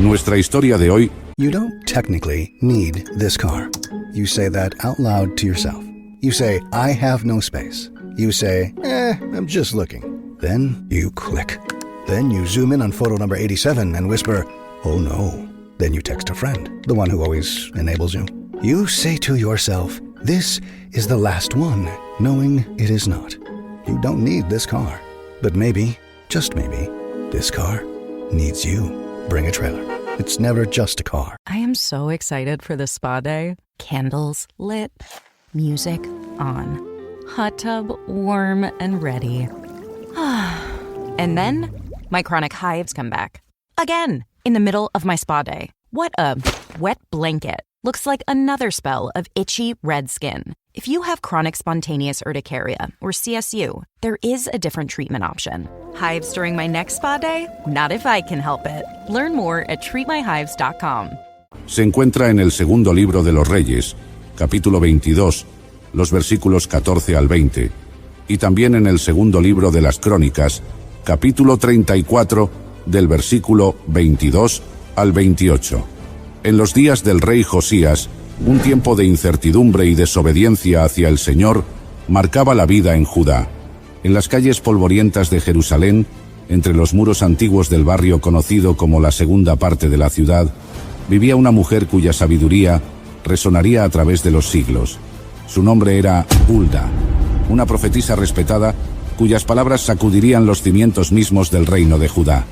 Nuestra historia de hoy. You don't technically need this car. You say that out loud to yourself. You say, I have no space. You say, I'm just looking. Then you click. Then you zoom in on photo number 87 and whisper, oh no. Then you text a friend, the one who always enables you. You say to yourself, this is the last one, knowing it is not. You don't need this car. But maybe, just maybe, this car needs you. Bring a trailer. It's never just a car. I am so excited for this spa day. Candles lit, music on, hot tub warm and ready. And then my chronic hives come back. Again, in the middle of my spa day. What a wet blanket. Looks like another spell of itchy red skin. If you have chronic spontaneous urticaria or CSU, there is a different treatment option. Hives during my next spa day? Not if I can help it. Learn more at treatmyhives.com. Se encuentra en el segundo libro de los Reyes, capítulo 22, los versículos 14 al 20, y también en el segundo libro de las Crónicas, capítulo 34, del versículo 22 al 28. En los días del rey Josías, un tiempo de incertidumbre y desobediencia hacia el Señor marcaba la vida en Judá. En las calles polvorientas de Jerusalén, entre los muros antiguos del barrio conocido como la segunda parte de la ciudad, vivía una mujer cuya sabiduría resonaría a través de los siglos. Su nombre era Hulda, una profetisa respetada cuyas palabras sacudirían los cimientos mismos del reino de Judá.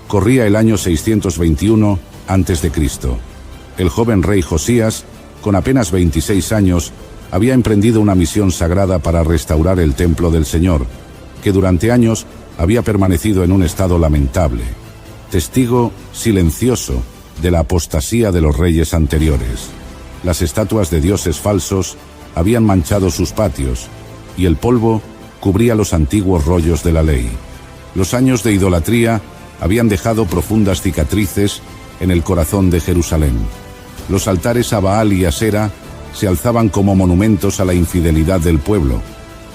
Corría el año 621 a.C. El joven rey Josías, con apenas 26 años, había emprendido una misión sagrada para restaurar el templo del Señor, que durante años había permanecido en un estado lamentable, testigo silencioso de la apostasía de los reyes anteriores. Las estatuas de dioses falsos habían manchado sus patios, y el polvo cubría los antiguos rollos de la ley. Los años de idolatría habían dejado profundas cicatrices en el corazón de Jerusalén. Los altares a Baal y Asera se alzaban como monumentos a la infidelidad del pueblo,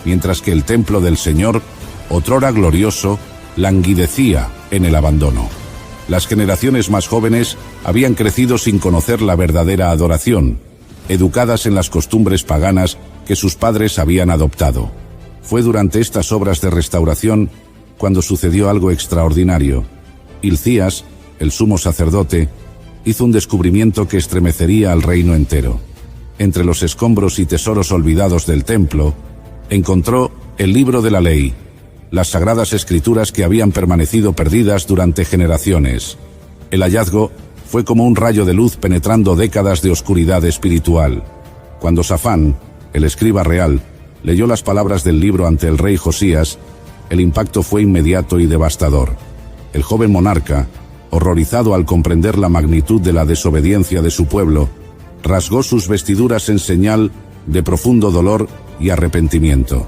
mientras que el templo del Señor, otrora glorioso, languidecía en el abandono. Las generaciones más jóvenes habían crecido sin conocer la verdadera adoración, educadas en las costumbres paganas que sus padres habían adoptado. Fue durante estas obras de restauración cuando sucedió algo extraordinario. Hilcías, el sumo sacerdote, hizo un descubrimiento que estremecería al reino entero. Entre los escombros y tesoros olvidados del templo, encontró el libro de la ley, las sagradas escrituras que habían permanecido perdidas durante generaciones. El hallazgo fue como un rayo de luz penetrando décadas de oscuridad espiritual. Cuando Safán, el escriba real, leyó las palabras del libro ante el rey Josías, el impacto fue inmediato y devastador. El joven monarca, horrorizado al comprender la magnitud de la desobediencia de su pueblo, rasgó sus vestiduras en señal de profundo dolor y arrepentimiento.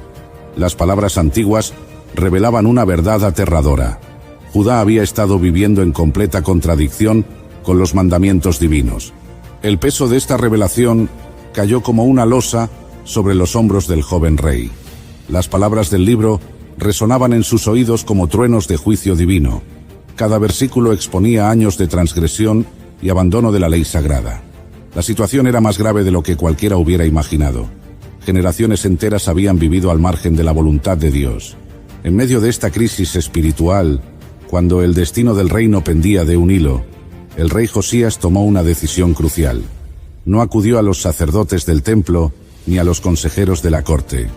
Las palabras antiguas revelaban una verdad aterradora. Judá había estado viviendo en completa contradicción con los mandamientos divinos. El peso de esta revelación cayó como una losa sobre los hombros del joven rey. Las palabras del libro resonaban en sus oídos como truenos de juicio divino. Cada versículo exponía años de transgresión y abandono de la ley sagrada. La situación era más grave de lo que cualquiera hubiera imaginado. Generaciones enteras habían vivido al margen de la voluntad de Dios. En medio de esta crisis espiritual, cuando el destino del reino pendía de un hilo, el rey Josías tomó una decisión crucial. No acudió a los sacerdotes del templo ni a los consejeros de la corte.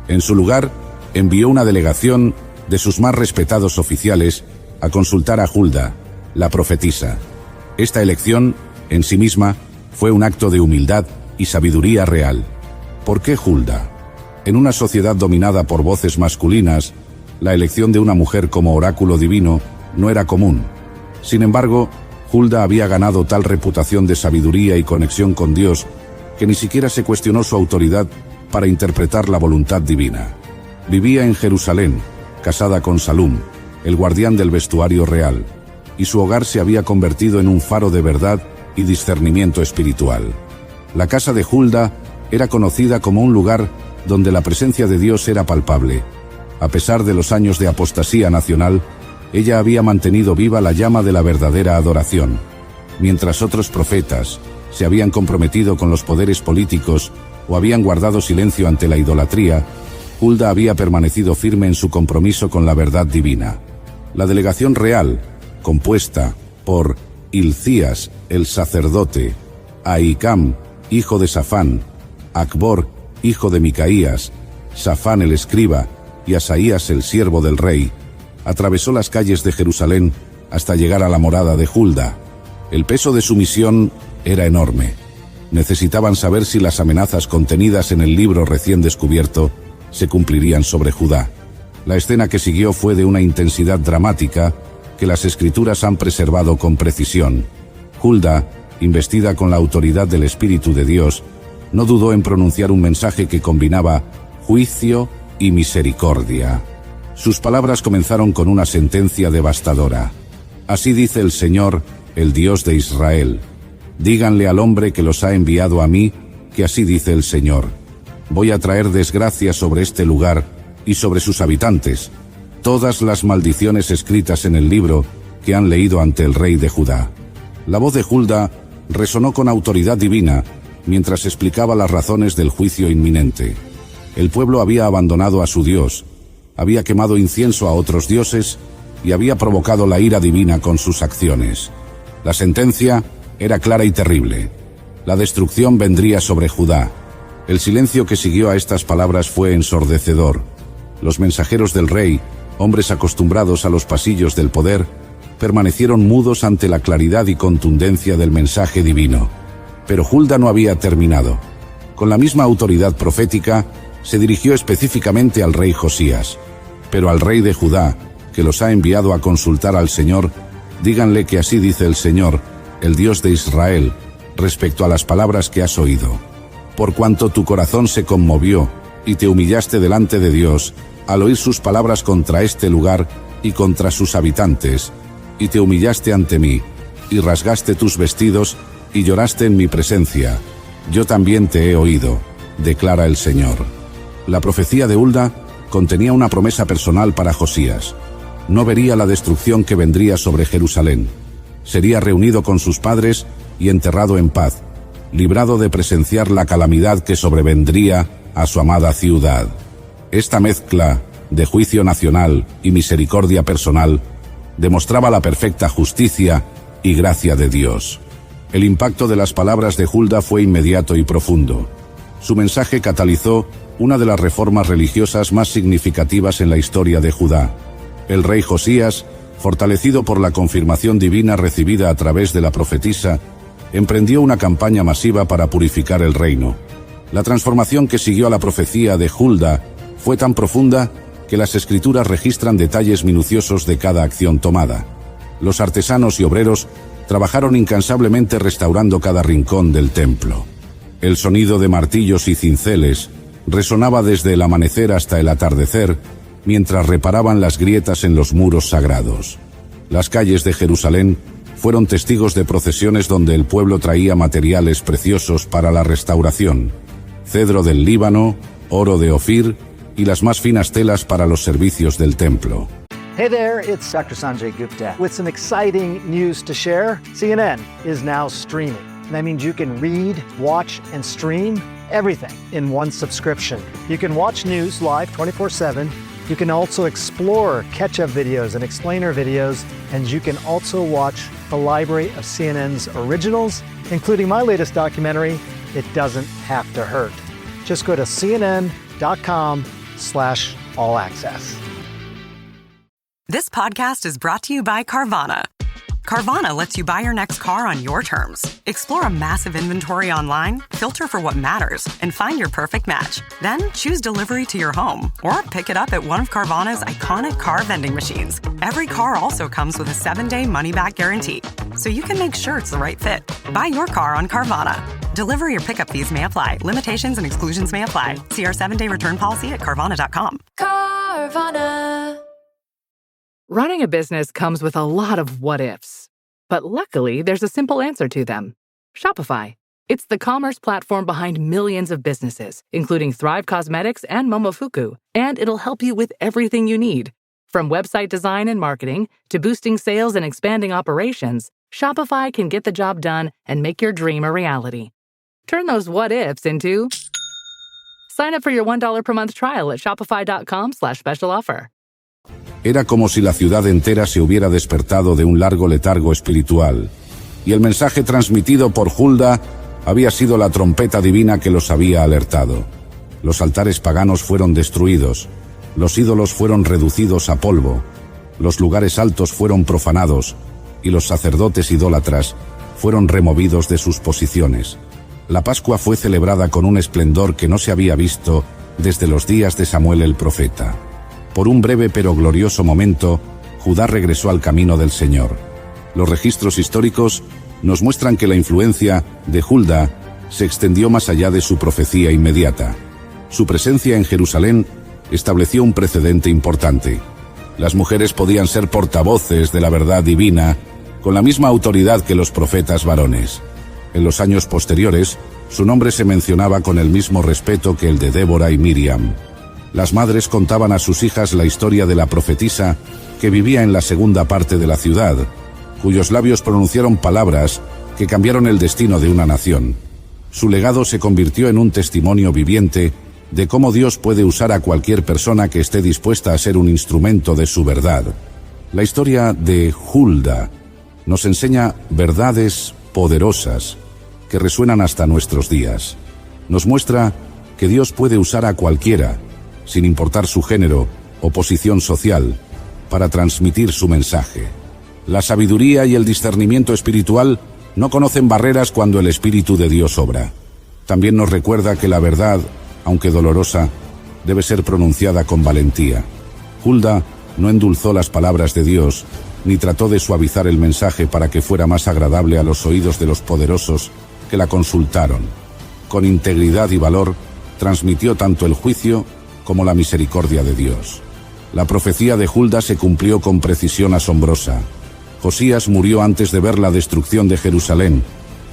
En su lugar, envió una delegación de sus más respetados oficiales a consultar a Hulda, la profetisa. Esta elección, en sí misma, fue un acto de humildad y sabiduría real. ¿Por qué Hulda? En una sociedad dominada por voces masculinas, la elección de una mujer como oráculo divino no era común. Sin embargo, Hulda había ganado tal reputación de sabiduría y conexión con Dios que ni siquiera se cuestionó su autoridad para interpretar la voluntad divina. Vivía en Jerusalén, casada con Salum, el guardián del vestuario real, y su hogar se había convertido en un faro de verdad y discernimiento espiritual. La casa de Hulda era conocida como un lugar donde la presencia de Dios era palpable. A pesar de los años de apostasía nacional, ella había mantenido viva la llama de la verdadera adoración. Mientras otros profetas se habían comprometido con los poderes políticos o habían guardado silencio ante la idolatría, Hulda había permanecido firme en su compromiso con la verdad divina. La delegación real, compuesta por Hilcías, el sacerdote, Ahicam, hijo de Safán, Acbor, hijo de Micaías, Safán el escriba y Asaías el siervo del rey, atravesó las calles de Jerusalén hasta llegar a la morada de Hulda. El peso de su misión era enorme. Necesitaban saber si las amenazas contenidas en el libro recién descubierto se cumplirían sobre Judá. La escena que siguió fue de una intensidad dramática que las escrituras han preservado con precisión. Hulda, investida con la autoridad del Espíritu de Dios, no dudó en pronunciar un mensaje que combinaba juicio y misericordia. Sus palabras comenzaron con una sentencia devastadora. Así dice el Señor, el Dios de Israel. Díganle al hombre que los ha enviado a mí, que así dice el Señor. Voy a traer desgracia sobre este lugar y sobre sus habitantes, todas las maldiciones escritas en el libro que han leído ante el rey de Judá. La voz de Hulda resonó con autoridad divina mientras explicaba las razones del juicio inminente. El pueblo había abandonado a su Dios, había quemado incienso a otros dioses y había provocado la ira divina con sus acciones. La sentencia era clara y terrible. La destrucción vendría sobre Judá. El silencio que siguió a estas palabras fue ensordecedor. Los mensajeros del rey, hombres acostumbrados a los pasillos del poder, permanecieron mudos ante la claridad y contundencia del mensaje divino. Pero Hulda no había terminado. Con la misma autoridad profética, se dirigió específicamente al rey Josías. Pero al rey de Judá, que los ha enviado a consultar al Señor, díganle que así dice el Señor, el Dios de Israel, respecto a las palabras que has oído. Por cuanto tu corazón se conmovió y te humillaste delante de Dios al oír sus palabras contra este lugar y contra sus habitantes, y te humillaste ante mí, y rasgaste tus vestidos, y lloraste en mi presencia, yo también te he oído, declara el Señor. La profecía de Hulda contenía una promesa personal para Josías. No vería la destrucción que vendría sobre Jerusalén. Sería reunido con sus padres y enterrado en paz, librado de presenciar la calamidad que sobrevendría a su amada ciudad. Esta mezcla de juicio nacional y misericordia personal demostraba la perfecta justicia y gracia de Dios. El impacto de las palabras de Hulda fue inmediato y profundo. Su mensaje catalizó una de las reformas religiosas más significativas en la historia de Judá. El rey Josías, fortalecido por la confirmación divina recibida a través de la profetisa, emprendió una campaña masiva para purificar el reino. La transformación que siguió a la profecía de Hulda fue tan profunda que las escrituras registran detalles minuciosos de cada acción tomada. Los artesanos y obreros trabajaron incansablemente restaurando cada rincón del templo. El sonido de martillos y cinceles resonaba desde el amanecer hasta el atardecer, mientras reparaban las grietas en los muros sagrados. Las calles de Jerusalén fueron testigos de procesiones donde el pueblo traía materiales preciosos para la restauración: cedro del Líbano, oro de Ofir y las más finas telas para los servicios del templo. Hey there, it's Dr. Sanjay Gupta with some exciting news to share. CNN is now streaming. That means you can read, watch, and stream everything in one subscription. You can watch news live 24/7. You can also explore catch-up videos and explainer videos, and you can also watch the library of CNN's originals, including my latest documentary, It Doesn't Have to Hurt. Just go to cnn.com/all access. This podcast is brought to you by Carvana. Carvana lets you buy your next car on your terms. Explore a massive inventory online, filter for what matters, and find your perfect match. Then choose delivery to your home or pick it up at one of Carvana's iconic car vending machines. Every car also comes with a 7-day money-back guarantee, so you can make sure it's the right fit. Buy your car on Carvana. Delivery or pickup fees may apply. Limitations and exclusions may apply. See our 7-day return policy at Carvana.com. Carvana. Running a business comes with a lot of what-ifs. But luckily, there's a simple answer to them. Shopify. It's the commerce platform behind millions of businesses, including Thrive Cosmetics and Momofuku. And it'll help you with everything you need. From website design and marketing to boosting sales and expanding operations, Shopify can get the job done and make your dream a reality. Turn those what ifs into... Sign up for your $1 per month trial at shopify.com/special offer. Era como si la ciudad entera se hubiera despertado de un largo letargo espiritual, y el mensaje transmitido por Hulda había sido la trompeta divina que los había alertado. Los altares paganos fueron destruidos, los ídolos fueron reducidos a polvo, los lugares altos fueron profanados, y los sacerdotes idólatras fueron removidos de sus posiciones. La Pascua fue celebrada con un esplendor que no se había visto desde los días de Samuel el profeta. Por un breve pero glorioso momento, Judá regresó al camino del Señor. Los registros históricos nos muestran que la influencia de Hulda se extendió más allá de su profecía inmediata. Su presencia en Jerusalén estableció un precedente importante. Las mujeres podían ser portavoces de la verdad divina con la misma autoridad que los profetas varones. En los años posteriores, su nombre se mencionaba con el mismo respeto que el de Débora y Miriam. Las madres contaban a sus hijas la historia de la profetisa que vivía en la segunda parte de la ciudad, cuyos labios pronunciaron palabras que cambiaron el destino de una nación. Su legado se convirtió en un testimonio viviente de cómo Dios puede usar a cualquier persona que esté dispuesta a ser un instrumento de su verdad. La historia de Hulda nos enseña verdades poderosas que resuenan hasta nuestros días. Nos muestra que Dios puede usar a cualquiera, sin importar su género o posición social, para transmitir su mensaje. La sabiduría y el discernimiento espiritual no conocen barreras cuando el Espíritu de Dios obra. También nos recuerda que la verdad, aunque dolorosa, debe ser pronunciada con valentía. Hulda no endulzó las palabras de Dios, ni trató de suavizar el mensaje para que fuera más agradable a los oídos de los poderosos que la consultaron. Con integridad y valor, transmitió tanto el juicio como la misericordia de Dios. La profecía de Hulda se cumplió con precisión asombrosa. Josías murió antes de ver la destrucción de Jerusalén,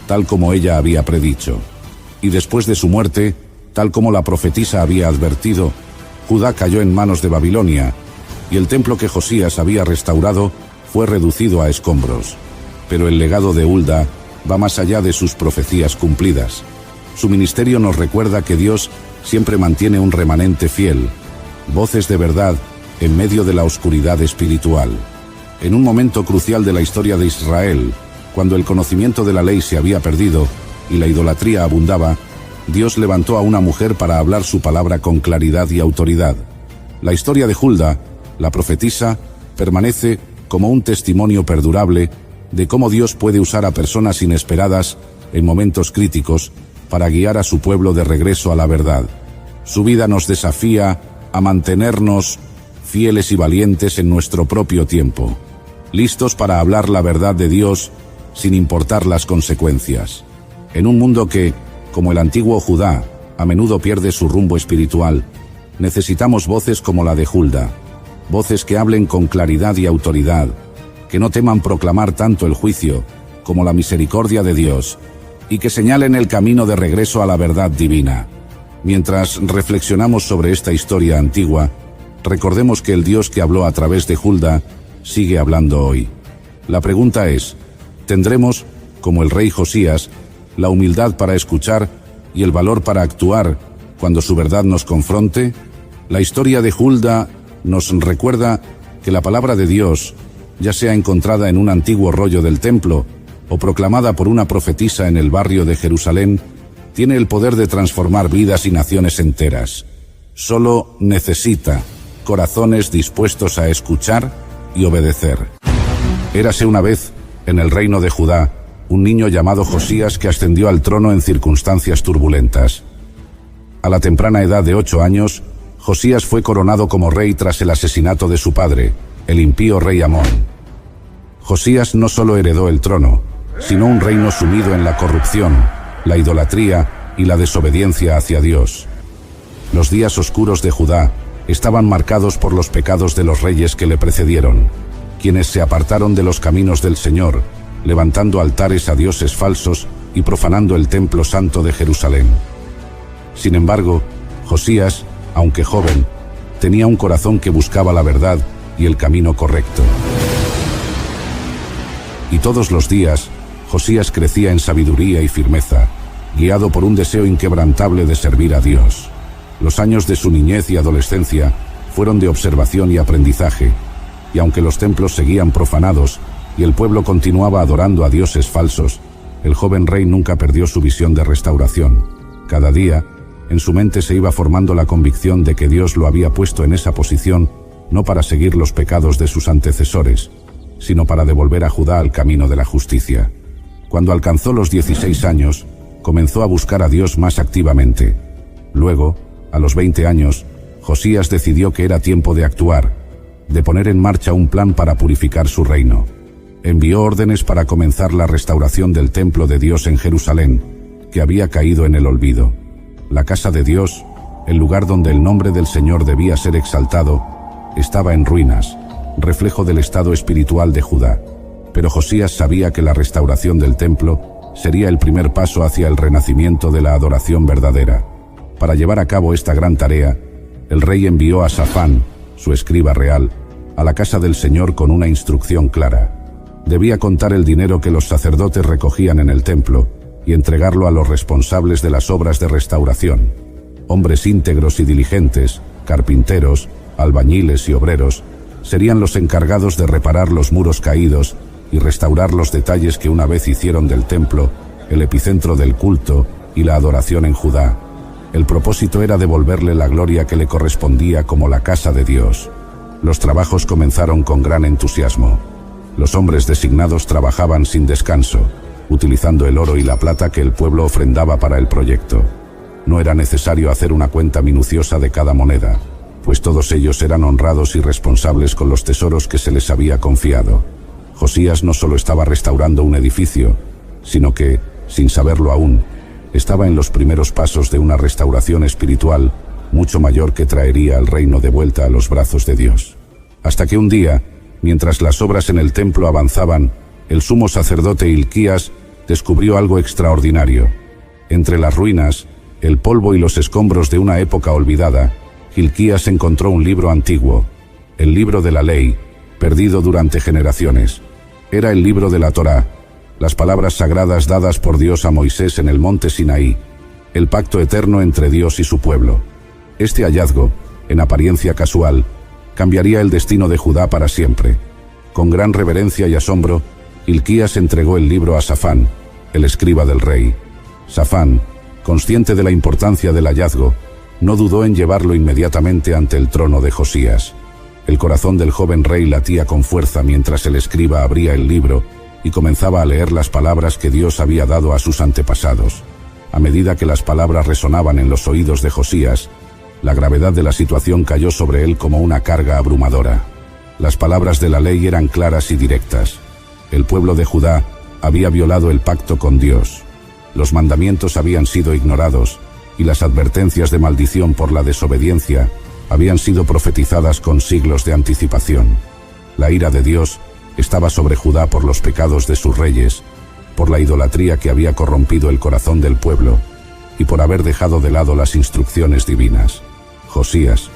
tal como ella había predicho. Y después de su muerte, tal como la profetisa había advertido, Judá cayó en manos de Babilonia, y el templo que Josías había restaurado fue reducido a escombros. Pero el legado de Hulda va más allá de sus profecías cumplidas. Su ministerio nos recuerda que Dios siempre mantiene un remanente fiel, voces de verdad en medio de la oscuridad espiritual. En un momento crucial de la historia de Israel, cuando el conocimiento de la ley se había perdido y la idolatría abundaba, Dios levantó a una mujer para hablar su palabra con claridad y autoridad. La historia de Hulda, la profetisa, permanece como un testimonio perdurable de cómo Dios puede usar a personas inesperadas en momentos críticos para guiar a su pueblo de regreso a la verdad. Su vida nos desafía a mantenernos fieles y valientes en nuestro propio tiempo, listos para hablar la verdad de Dios sin importar las consecuencias. En un mundo que, como el antiguo Judá, a menudo pierde su rumbo espiritual, necesitamos voces como la de Hulda, voces que hablen con claridad y autoridad, que no teman proclamar tanto el juicio como la misericordia de Dios, y que señalen el camino de regreso a la verdad divina. Mientras reflexionamos sobre esta historia antigua, recordemos que el Dios que habló a través de Hulda sigue hablando hoy. La pregunta es, ¿tendremos, como el rey Josías, la humildad para escuchar y el valor para actuar cuando su verdad nos confronte? La historia de Hulda nos recuerda que la palabra de Dios, ya sea encontrada en un antiguo rollo del templo o proclamada por una profetisa en el barrio de Jerusalén, tiene el poder de transformar vidas y naciones enteras. Solo necesita corazones dispuestos a escuchar y obedecer. Érase una vez, en el reino de Judá, un niño llamado Josías que ascendió al trono en circunstancias turbulentas. A la temprana edad de 8 años, Josías fue coronado como rey tras el asesinato de su padre, el impío rey Amón. Josías no solo heredó el trono, sino un reino sumido en la corrupción, la idolatría y la desobediencia hacia Dios. Los días oscuros de Judá estaban marcados por los pecados de los reyes que le precedieron, quienes se apartaron de los caminos del Señor, levantando altares a dioses falsos y profanando el templo santo de Jerusalén. Sin embargo, Josías, aunque joven, tenía un corazón que buscaba la verdad y el camino correcto. Y todos los días, Josías crecía en sabiduría y firmeza, guiado por un deseo inquebrantable de servir a Dios. Los años de su niñez y adolescencia fueron de observación y aprendizaje, y aunque los templos seguían profanados y el pueblo continuaba adorando a dioses falsos, el joven rey nunca perdió su visión de restauración. Cada día, en su mente se iba formando la convicción de que Dios lo había puesto en esa posición no para seguir los pecados de sus antecesores, sino para devolver a Judá al camino de la justicia. Cuando alcanzó los 16 años, comenzó a buscar a Dios más activamente. Luego, a los 20 años, Josías decidió que era tiempo de actuar, de poner en marcha un plan para purificar su reino. Envió órdenes para comenzar la restauración del templo de Dios en Jerusalén, que había caído en el olvido. La casa de Dios, el lugar donde el nombre del Señor debía ser exaltado, estaba en ruinas, reflejo del estado espiritual de Judá. Pero Josías sabía que la restauración del templo sería el primer paso hacia el renacimiento de la adoración verdadera. Para llevar a cabo esta gran tarea, el rey envió a Safán, su escriba real, a la casa del Señor con una instrucción clara. Debía contar el dinero que los sacerdotes recogían en el templo y entregarlo a los responsables de las obras de restauración. Hombres íntegros y diligentes, carpinteros, albañiles y obreros, serían los encargados de reparar los muros caídos y restaurar los detalles que una vez hicieron del templo el epicentro del culto y la adoración en Judá. El propósito era devolverle la gloria que le correspondía como la casa de Dios. Los trabajos comenzaron con gran entusiasmo. Los hombres designados trabajaban sin descanso, utilizando el oro y la plata que el pueblo ofrendaba para el proyecto. No era necesario hacer una cuenta minuciosa de cada moneda, pues todos ellos eran honrados y responsables con los tesoros que se les había confiado. Josías no solo estaba restaurando un edificio, sino que, sin saberlo aún, estaba en los primeros pasos de una restauración espiritual mucho mayor que traería al reino de vuelta a los brazos de Dios. Hasta que un día, mientras las obras en el templo avanzaban, el sumo sacerdote Hilquías descubrió algo extraordinario. Entre las ruinas, el polvo y los escombros de una época olvidada, Hilquías encontró un libro antiguo, el libro de la ley, perdido durante generaciones. Era el libro de la Torá, las palabras sagradas dadas por Dios a Moisés en el monte Sinaí, el pacto eterno entre Dios y su pueblo. Este hallazgo, en apariencia casual, cambiaría el destino de Judá para siempre. Con gran reverencia y asombro, Hilquías entregó el libro a Safán, el escriba del rey. Safán, consciente de la importancia del hallazgo, no dudó en llevarlo inmediatamente ante el trono de Josías. El corazón del joven rey latía con fuerza mientras el escriba abría el libro y comenzaba a leer las palabras que Dios había dado a sus antepasados. A medida que las palabras resonaban en los oídos de Josías, la gravedad de la situación cayó sobre él como una carga abrumadora. Las palabras de la ley eran claras y directas. El pueblo de Judá había violado el pacto con Dios. Los mandamientos habían sido ignorados y las advertencias de maldición por la desobediencia habían sido profetizadas con siglos de anticipación. La ira de Dios estaba sobre Judá por los pecados de sus reyes, por la idolatría que había corrompido el corazón del pueblo y por haber dejado de lado las instrucciones divinas. Josías,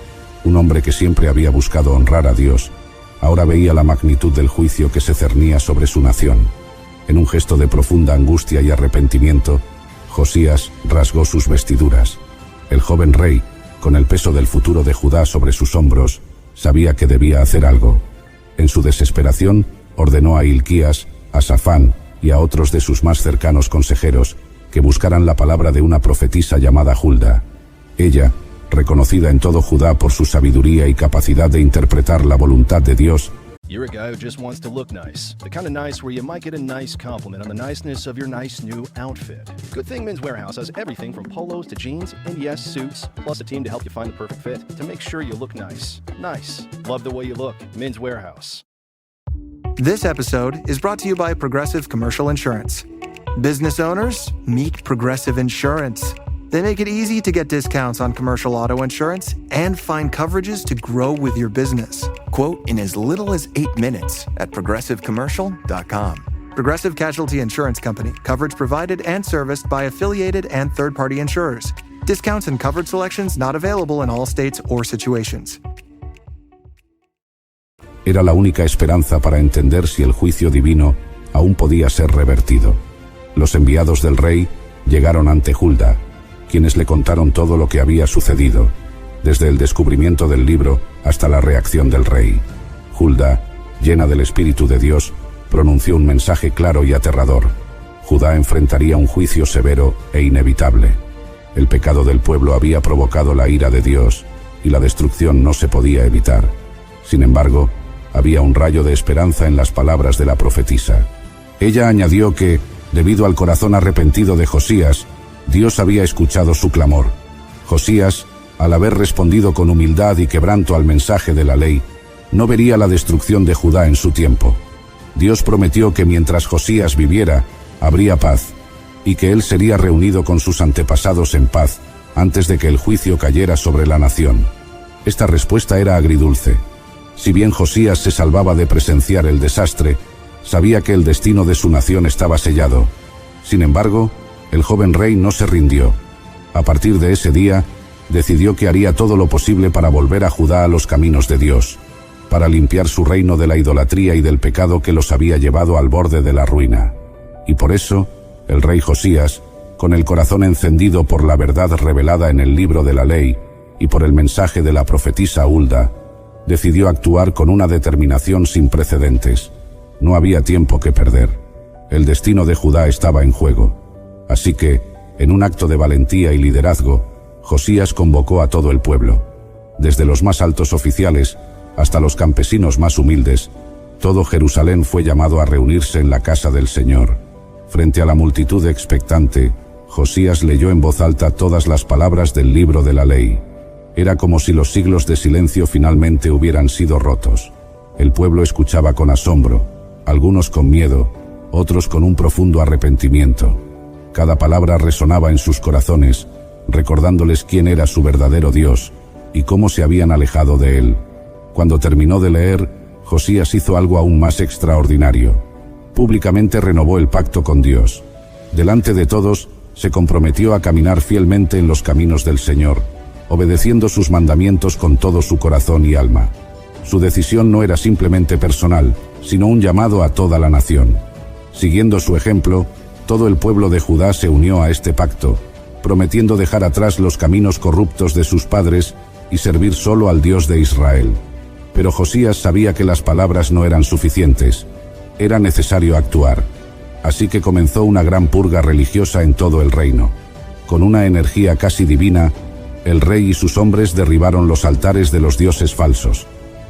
un hombre que siempre había buscado honrar a Dios, ahora veía la magnitud del juicio que se cernía sobre su nación. En un gesto de profunda angustia y arrepentimiento, Josías rasgó sus vestiduras. El joven rey, con el peso del futuro de Judá sobre sus hombros, sabía que debía hacer algo. En su desesperación, ordenó a Hilquías, a Safán y a otros de sus más cercanos consejeros que buscaran la palabra de una profetisa llamada Hulda. Ella, reconocida en todo Judá por su sabiduría y capacidad de interpretar la voluntad de Dios, You're a guy who just wants to look nice. The kind of nice where you might get a nice compliment on the niceness of your nice new outfit. Good thing Men's Warehouse has everything from polos to jeans, NDS suits, plus a team to help you find the perfect fit to make sure you look nice. Nice. Love the way you look. Men's Warehouse. This episode is brought to you by Progressive Commercial Insurance. Business owners, meet Progressive Insurance. They make it easy to get discounts on commercial auto insurance and find coverages to grow with your business. Quote in as little as 8 minutes at progressivecommercial.com. Progressive Casualty Insurance Company. Coverage provided and serviced by affiliated and third-party insurers. Discounts and coverage selections not available in all states or situations. Era la única esperanza para entender si el juicio divino aún podía ser revertido. Los enviados del rey llegaron ante Hulda, quienes le contaron todo lo que había sucedido, desde el descubrimiento del libro hasta la reacción del rey. Hulda, llena del Espíritu de Dios, pronunció un mensaje claro y aterrador. Judá enfrentaría un juicio severo e inevitable. El pecado del pueblo había provocado la ira de Dios, y la destrucción no se podía evitar. Sin embargo, había un rayo de esperanza en las palabras de la profetisa. Ella añadió que, debido al corazón arrepentido de Josías, Dios había escuchado su clamor. Josías, al haber respondido con humildad y quebranto al mensaje de la ley, no vería la destrucción de Judá en su tiempo. Dios prometió que mientras Josías viviera, habría paz, y que él sería reunido con sus antepasados en paz, antes de que el juicio cayera sobre la nación. Esta respuesta era agridulce. Si bien Josías se salvaba de presenciar el desastre, sabía que el destino de su nación estaba sellado. Sin embargo, el joven rey no se rindió. A partir de ese día, decidió que haría todo lo posible para volver a Judá a los caminos de Dios, para limpiar su reino de la idolatría y del pecado que los había llevado al borde de la ruina. Y por eso, el rey Josías, con el corazón encendido por la verdad revelada en el libro de la ley y por el mensaje de la profetisa Hulda, decidió actuar con una determinación sin precedentes. No había tiempo que perder. El destino de Judá estaba en juego. Así que, en un acto de valentía y liderazgo, Josías convocó a todo el pueblo. Desde los más altos oficiales hasta los campesinos más humildes, todo Jerusalén fue llamado a reunirse en la casa del Señor. Frente a la multitud expectante, Josías leyó en voz alta todas las palabras del libro de la ley. Era como si los siglos de silencio finalmente hubieran sido rotos. El pueblo escuchaba con asombro, algunos con miedo, otros con un profundo arrepentimiento. Cada palabra resonaba en sus corazones, recordándoles quién era su verdadero Dios y cómo se habían alejado de él. Cuando terminó de leer, Josías hizo algo aún más extraordinario. Públicamente renovó el pacto con Dios. Delante de todos, se comprometió a caminar fielmente en los caminos del Señor, obedeciendo sus mandamientos con todo su corazón y alma. Su decisión no era simplemente personal, sino un llamado a toda la nación. Siguiendo su ejemplo, todo el pueblo de Judá se unió a este pacto, prometiendo dejar atrás los caminos corruptos de sus padres y servir solo al Dios de Israel. Pero Josías sabía que las palabras no eran suficientes. Era necesario actuar. Así que comenzó una gran purga religiosa en todo el reino. Con una energía casi divina, el rey y sus hombres derribaron los altares de los dioses falsos.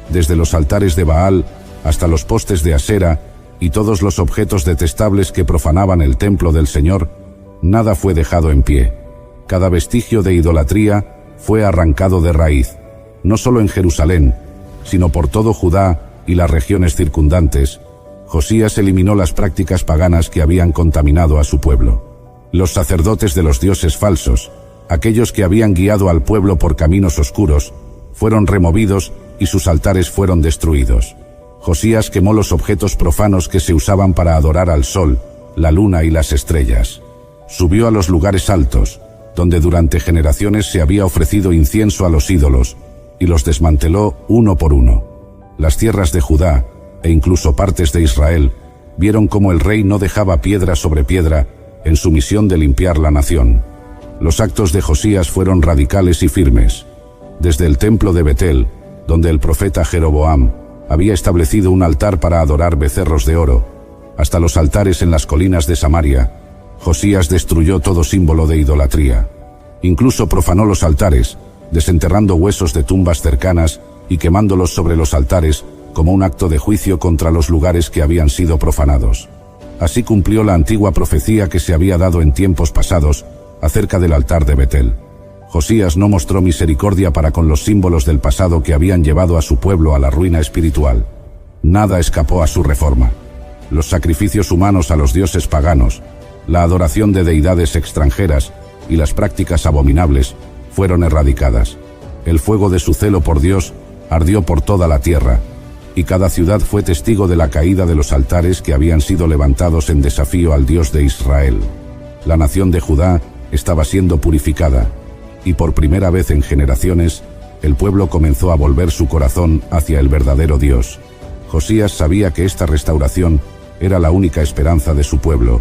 Desde los altares de Baal hasta los postes de Asera y todos los objetos detestables que profanaban el templo del Señor, nada fue dejado en pie. Cada vestigio de idolatría fue arrancado de raíz, no solo en Jerusalén, sino por todo Judá y las regiones circundantes. Josías eliminó las prácticas paganas que habían contaminado a su pueblo. Los sacerdotes de los dioses falsos, aquellos que habían guiado al pueblo por caminos oscuros, fueron removidos y sus altares fueron destruidos. Josías quemó los objetos profanos que se usaban para adorar al sol, la luna y las estrellas. Subió a los lugares altos, donde durante generaciones se había ofrecido incienso a los ídolos, y los desmanteló uno por uno. Las tierras de Judá, e incluso partes de Israel, vieron cómo el rey no dejaba piedra sobre piedra en su misión de limpiar la nación. Los actos de Josías fueron radicales y firmes. Desde el templo de Betel, donde el profeta Jeroboam había establecido un altar para adorar becerros de oro, hasta los altares en las colinas de Samaria, Josías destruyó todo símbolo de idolatría. Incluso profanó los altares, desenterrando huesos de tumbas cercanas y quemándolos sobre los altares como un acto de juicio contra los lugares que habían sido profanados. Así cumplió la antigua profecía que se había dado en tiempos pasados acerca del altar de Betel. Josías no mostró misericordia para con los símbolos del pasado que habían llevado a su pueblo a la ruina espiritual. Nada escapó a su reforma. Los sacrificios humanos a los dioses paganos, la adoración de deidades extranjeras y las prácticas abominables fueron erradicadas. El fuego de su celo por Dios ardió por toda la tierra, y cada ciudad fue testigo de la caída de los altares que habían sido levantados en desafío al Dios de Israel. La nación de Judá estaba siendo purificada, y por primera vez en generaciones, el pueblo comenzó a volver su corazón hacia el verdadero Dios. Josías sabía que esta restauración era la única esperanza de su pueblo,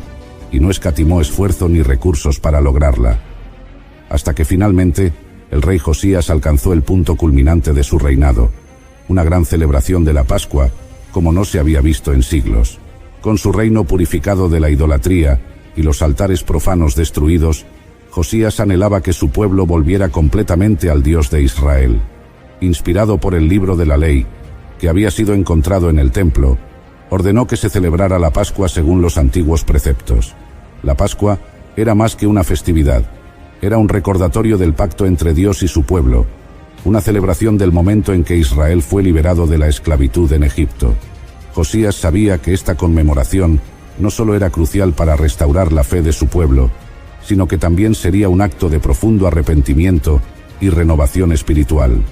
y no escatimó esfuerzo ni recursos para lograrla. Hasta que finalmente, el rey Josías alcanzó el punto culminante de su reinado, una gran celebración de la Pascua, como no se había visto en siglos. Con su reino purificado de la idolatría y los altares profanos destruidos, Josías anhelaba que su pueblo volviera completamente al Dios de Israel. Inspirado por el libro de la ley, que había sido encontrado en el templo, ordenó que se celebrara la Pascua según los antiguos preceptos. La Pascua era más que una festividad, era un recordatorio del pacto entre Dios y su pueblo, una celebración del momento en que Israel fue liberado de la esclavitud en Egipto. Josías sabía que esta conmemoración no solo era crucial para restaurar la fe de su pueblo, sino que también sería un acto de profundo arrepentimiento y renovación espiritual.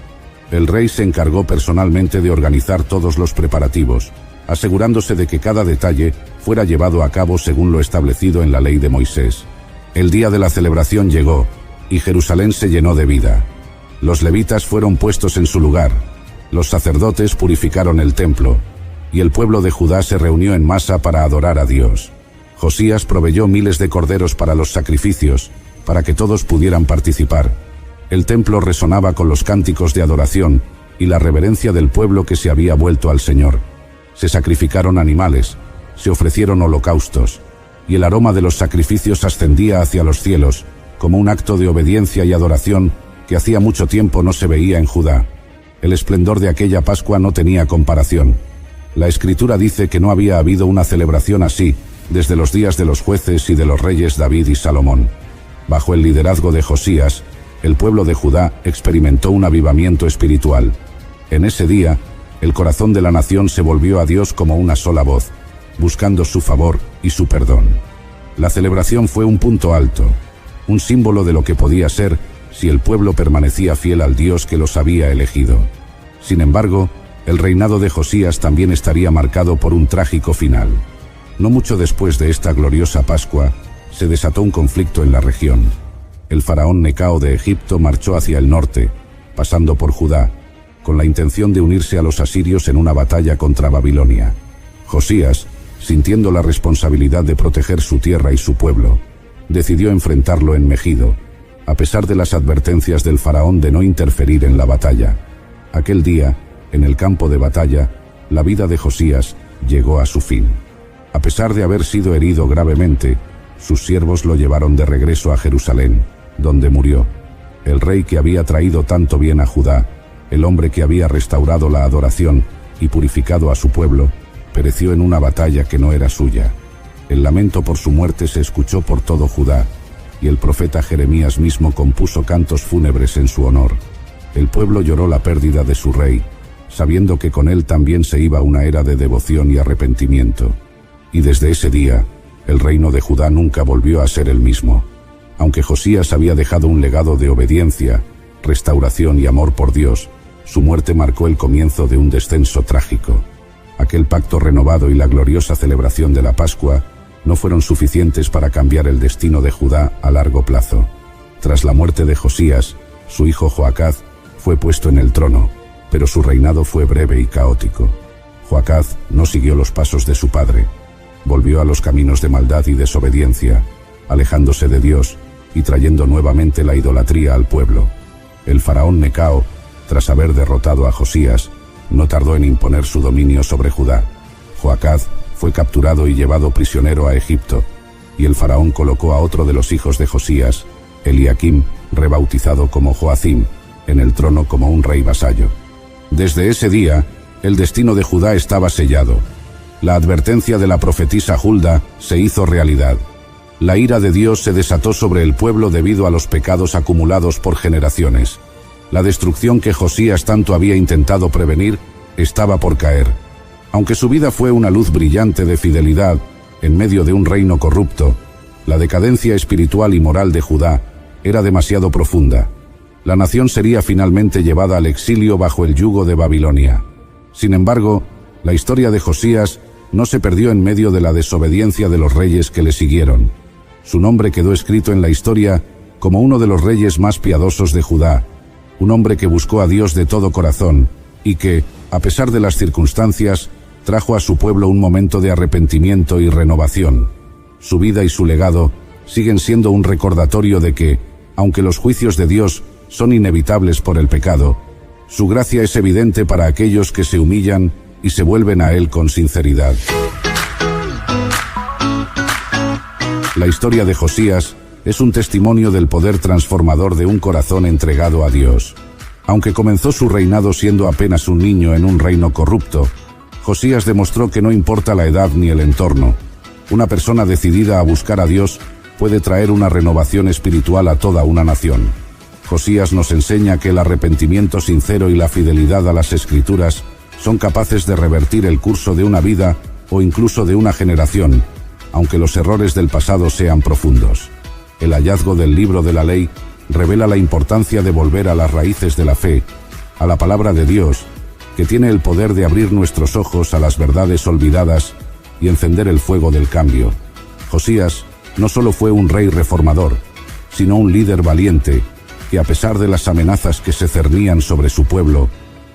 El rey se encargó personalmente de organizar todos los preparativos, asegurándose de que cada detalle fuera llevado a cabo según lo establecido en la ley de Moisés. El día de la celebración llegó, y Jerusalén se llenó de vida. Los levitas fueron puestos en su lugar, los sacerdotes purificaron el templo, y el pueblo de Judá se reunió en masa para adorar a Dios. Josías proveyó miles de corderos para los sacrificios, para que todos pudieran participar. El templo resonaba con los cánticos de adoración y la reverencia del pueblo que se había vuelto al Señor. Se sacrificaron animales, se ofrecieron holocaustos, y el aroma de los sacrificios ascendía hacia los cielos, como un acto de obediencia y adoración que hacía mucho tiempo no se veía en Judá. El esplendor de aquella Pascua no tenía comparación. La Escritura dice que no había habido una celebración así desde los días de los jueces y de los reyes David y Salomón. Bajo el liderazgo de Josías, el pueblo de Judá experimentó un avivamiento espiritual. En ese día, el corazón de la nación se volvió a Dios como una sola voz, buscando su favor y su perdón. La celebración fue un punto alto, un símbolo de lo que podía ser si el pueblo permanecía fiel al Dios que los había elegido. Sin embargo, el reinado de Josías también estaría marcado por un trágico final. No mucho después de esta gloriosa Pascua, se desató un conflicto en la región. El faraón Necao de Egipto marchó hacia el norte, pasando por Judá, con la intención de unirse a los asirios en una batalla contra Babilonia. Josías, sintiendo la responsabilidad de proteger su tierra y su pueblo, decidió enfrentarlo en Megido, a pesar de las advertencias del faraón de no interferir en la batalla. Aquel día, en el campo de batalla, la vida de Josías llegó a su fin. A pesar de haber sido herido gravemente, sus siervos lo llevaron de regreso a Jerusalén, donde murió. El rey que había traído tanto bien a Judá, el hombre que había restaurado la adoración y purificado a su pueblo, pereció en una batalla que no era suya. El lamento por su muerte se escuchó por todo Judá, y el profeta Jeremías mismo compuso cantos fúnebres en su honor. El pueblo lloró la pérdida de su rey, sabiendo que con él también se iba una era de devoción y arrepentimiento. Y desde ese día, el reino de Judá nunca volvió a ser el mismo. Aunque Josías había dejado un legado de obediencia, restauración y amor por Dios, su muerte marcó el comienzo de un descenso trágico. Aquel pacto renovado y la gloriosa celebración de la Pascua no fueron suficientes para cambiar el destino de Judá a largo plazo. Tras la muerte de Josías, su hijo Joacaz fue puesto en el trono, pero su reinado fue breve y caótico. Joacaz no siguió los pasos de su padre. Volvió a los caminos de maldad y desobediencia, alejándose de Dios y trayendo nuevamente la idolatría al pueblo. El faraón Necao, tras haber derrotado a Josías, no tardó en imponer su dominio sobre Judá. Joacaz fue capturado y llevado prisionero a Egipto, y el faraón colocó a otro de los hijos de Josías, Eliakim, rebautizado como Joacim, en el trono como un rey vasallo. Desde ese día, el destino de Judá estaba sellado. La advertencia de la profetisa Hulda se hizo realidad. La ira de Dios se desató sobre el pueblo debido a los pecados acumulados por generaciones. La destrucción que Josías tanto había intentado prevenir estaba por caer. Aunque su vida fue una luz brillante de fidelidad en medio de un reino corrupto, la decadencia espiritual y moral de Judá era demasiado profunda. La nación sería finalmente llevada al exilio bajo el yugo de Babilonia. Sin embargo, la historia de Josías no se perdió en medio de la desobediencia de los reyes que le siguieron. Su nombre quedó escrito en la historia como uno de los reyes más piadosos de Judá, un hombre que buscó a Dios de todo corazón y que, a pesar de las circunstancias, trajo a su pueblo un momento de arrepentimiento y renovación. Su vida y su legado siguen siendo un recordatorio de que, aunque los juicios de Dios son inevitables por el pecado, su gracia es evidente para aquellos que se humillan y se vuelven a Él con sinceridad. La historia de Josías es un testimonio del poder transformador de un corazón entregado a Dios. Aunque comenzó su reinado siendo apenas un niño en un reino corrupto, Josías demostró que no importa la edad ni el entorno. Una persona decidida a buscar a Dios puede traer una renovación espiritual a toda una nación. Josías nos enseña que el arrepentimiento sincero y la fidelidad a las Escrituras son capaces de revertir el curso de una vida o incluso de una generación, aunque los errores del pasado sean profundos. El hallazgo del libro de la ley revela la importancia de volver a las raíces de la fe, a la palabra de Dios, que tiene el poder de abrir nuestros ojos a las verdades olvidadas y encender el fuego del cambio. Josías no solo fue un rey reformador, sino un líder valiente, que a pesar de las amenazas que se cernían sobre su pueblo,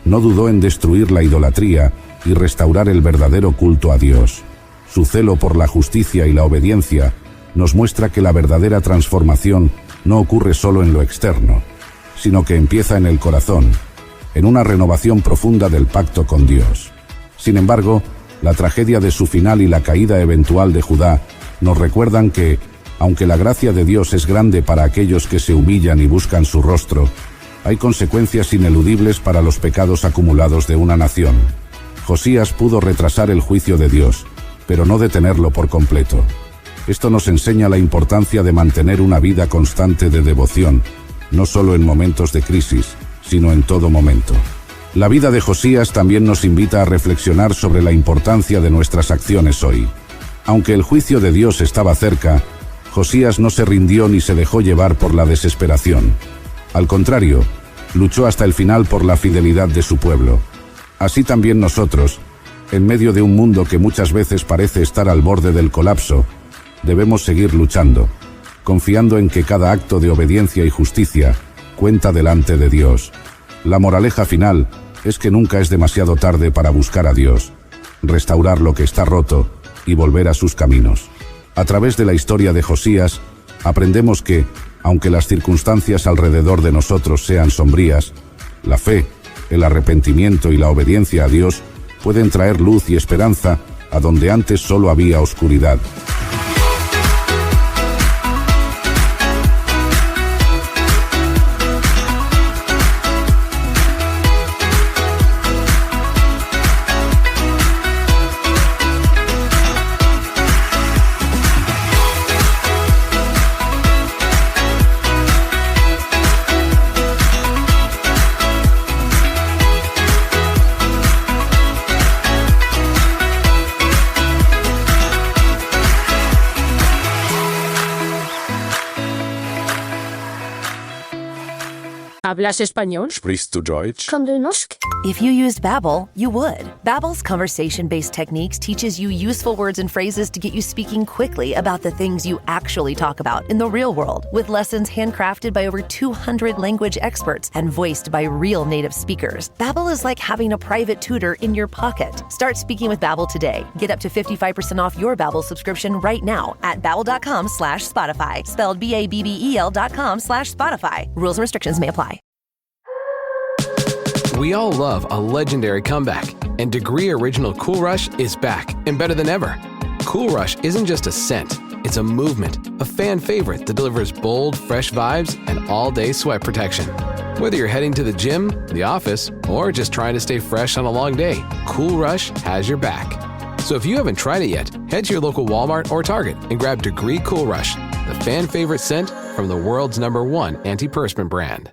no dudó en destruir la idolatría y restaurar el verdadero culto a Dios. Su celo por la justicia y la obediencia nos muestra que la verdadera transformación no ocurre solo en lo externo, sino que empieza en el corazón, en una renovación profunda del pacto con Dios. Sin embargo, la tragedia de su final y la caída eventual de Judá nos recuerdan que, aunque la gracia de Dios es grande para aquellos que se humillan y buscan su rostro, hay consecuencias ineludibles para los pecados acumulados de una nación. Josías pudo retrasar el juicio de Dios, pero no detenerlo por completo. Esto nos enseña la importancia de mantener una vida constante de devoción, no solo en momentos de crisis, sino en todo momento. La vida de Josías también nos invita a reflexionar sobre la importancia de nuestras acciones hoy. Aunque el juicio de Dios estaba cerca, Josías no se rindió ni se dejó llevar por la desesperación. Al contrario, luchó hasta el final por la fidelidad de su pueblo. Así también nosotros, en medio de un mundo que muchas veces parece estar al borde del colapso, debemos seguir luchando, confiando en que cada acto de obediencia y justicia cuenta delante de Dios. La moraleja final es que nunca es demasiado tarde para buscar a Dios, restaurar lo que está roto y volver a sus caminos. A través de la historia de Josías, aprendemos que, aunque las circunstancias alrededor de nosotros sean sombrías, la fe, el arrepentimiento y la obediencia a Dios pueden traer luz y esperanza a donde antes solo había oscuridad. ¿Hablas español? Sprichst du Deutsch? Kan du norsk? If you used Babbel, you would. Babbel's conversation-based techniques teaches you useful words and phrases to get you speaking quickly about the things you actually talk about in the real world, with lessons handcrafted by over 200 language experts and voiced by real native speakers. Babbel is like having a private tutor in your pocket. Start speaking with Babbel today. Get up to 55% off your Babbel subscription right now at babbel.com/Spotify, spelled BABBEL.com/Spotify. Rules and restrictions may apply. We all love a legendary comeback, and Degree Original Cool Rush is back and better than ever. Cool Rush isn't just a scent, it's a movement, a fan favorite that delivers bold, fresh vibes and all-day sweat protection. Whether you're heading to the gym, the office, or just trying to stay fresh on a long day, Cool Rush has your back. So if you haven't tried it yet, head to your local Walmart or Target and grab Degree Cool Rush, the fan favorite scent from the world's #1 antiperspirant brand.